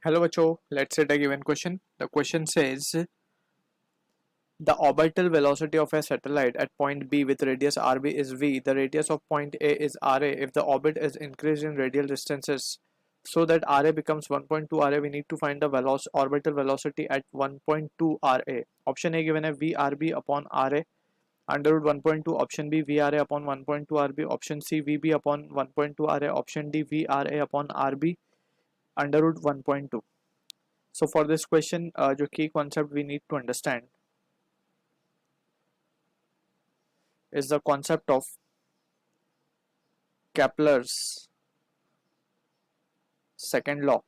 Hello, Bacho. Let's set a given question. The question says the orbital velocity of a satellite at point B with radius RB is V. The radius of point A is RA. If the orbit is increased in radial distances so that RA becomes 1.2 RA, we need to find the orbital velocity at 1.2 RA. Option A given है VRB upon RA under root 1.2. Option B VRA upon 1.2 RB. Option C VB upon 1.2 RA. Option D VRA upon RB under root 1.2. So for this question, जो key concept we need to understand is the concept of Kepler's second law,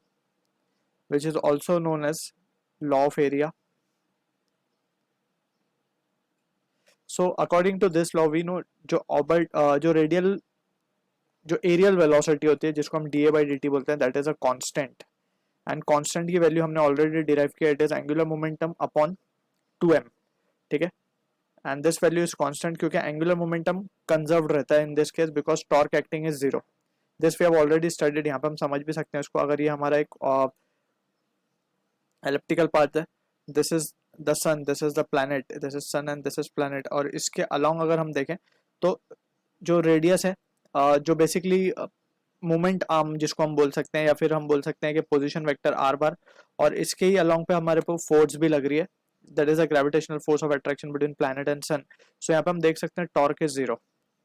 which is also known as law of area. So according to this law, we know जो radial जो areal velocity होती है जिसको हम dA/dt बोलते हैं, that is a constant. And constant की value हमने ऑलरेडी डिराइव किया, it is angular momentum upon 2m. ठीक है, and this value is constant क्योंकि एंगुलर मोमेंटम कंजर्व्ड रहता है in this case because torque acting is zero. This we have already studied. यहाँ पे हम समझ भी सकते हैं इसको. अगर ये हमारा एक एलिप्टिकल पाथ है, this is the sun, this is the planet, this is sun and this is planet, और इसके अलोंग अगर हम देखें तो जो रेडियस है, जो बेसिकली मोमेंट आर्म जिसको हम बोल सकते हैं, या फिर हम बोल सकते हैं कि पोजीशन वेक्टर आर बार, और इसके ही अलोंग पे हमारे को फोर्स भी लग रही है, that is a gravitational force of attraction between planet and sun. So यहाँ पे हम देख सकते हैं torque is zero.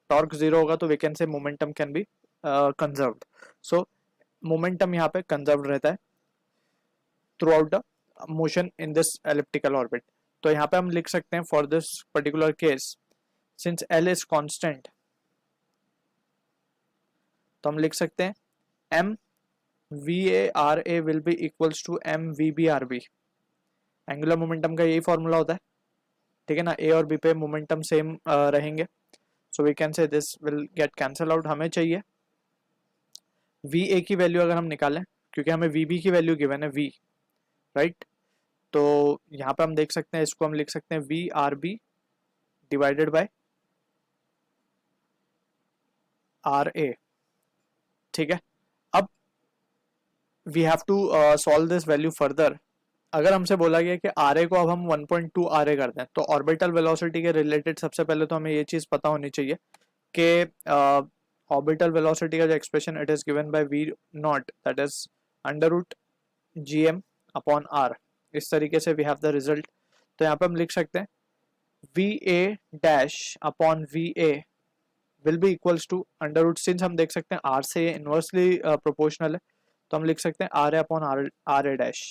Torque zero होगा तो we can say momentum can be conserved. So momentum यहाँ पे कंजर्व्ड रहता है throughout the motion in this elliptical orbit. तो यहाँ पे हम लिख सकते हैं for this particular case, since L is constant, तो हम लिख सकते हैं m v a r a will be equals to m v b r b. Angular momentum का यही फॉर्मूला होता है, ठीक है ना. ए और बी पे मोमेंटम सेम रहेंगे, so we can say this will get cancel out. हमें चाहिए वी ए की वैल्यू अगर हम निकालें, क्योंकि हमें वी बी की वैल्यू गिवन है वी, राइट. तो यहाँ पे हम देख सकते हैं, इसको हम लिख सकते हैं v r b divided by r a. ठीक है, अब we have to solve this value further. अगर हमसे बोला गया कि आर ए को अब हम 1.2 आर ए कर दें, तो ऑर्बिटल वेलोसिटी के रिलेटेड सबसे पहले तो हमें ये चीज़ पता होनी चाहिए कि ऑर्बिटल वेलोसिटी का जो expression it is given by v naught, that is under root g m upon r. इस तरीके से वी हैव द रिजल्ट. तो यहाँ पे हम लिख सकते हैं v a dash upon v a will be equals to under root, since हम देख सकते हैं आर से इनवर्सली प्रोपोर्शनल है, तो हम लिख सकते हैं r a upon r a dash.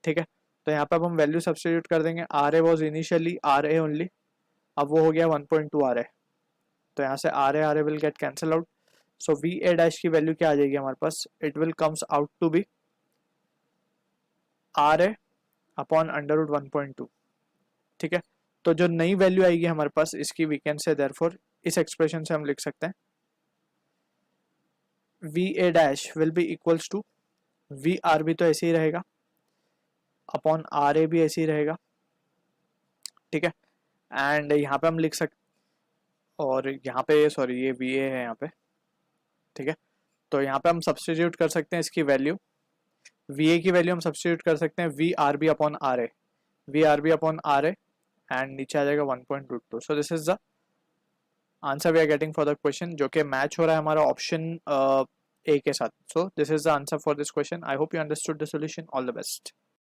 ठीक है, तो यहाँ पे अब हम वैल्यू सब्स्टिट्यूट कर देंगे. R a was initially r a only, अब वो हो गया 1.2 आर ए. तो यहाँ से r a will get cancel out. So v a dash की वैल्यू क्या आ जाएगी हमारे पास, it will comes out to be r a upon under root 1.2. ठीक है, तो जो नई वैल्यू आएगी हमारे पास इसकी, वी कैन से देयरफॉर इस एक्सप्रेशन से हम लिख सकते हैं v a dash will be equals to v r b, तो ऐसे ही रहेगा, अपॉन आर ए भी ऐसे ही रहेगा. ठीक है, एंड यहाँ पे हम लिख सकते, और यहाँ पे सॉरी ये वी ए है यहाँ पे. ठीक है, तो यहाँ पे हम सब्स्टिट्यूट कर सकते हैं इसकी वैल्यू. वी ए की वैल्यू हम सब्स्टिट्यूट कर सकते हैं v r b upon r a, v r b upon r a, and नीचे आ जाएगा 1.22. So this is the answer we are getting for the question, जो कि मैच हो रहा है हमारा ऑप्शन ए के साथ. सो this is the answer for this question. I hope you understood the solution. All the best.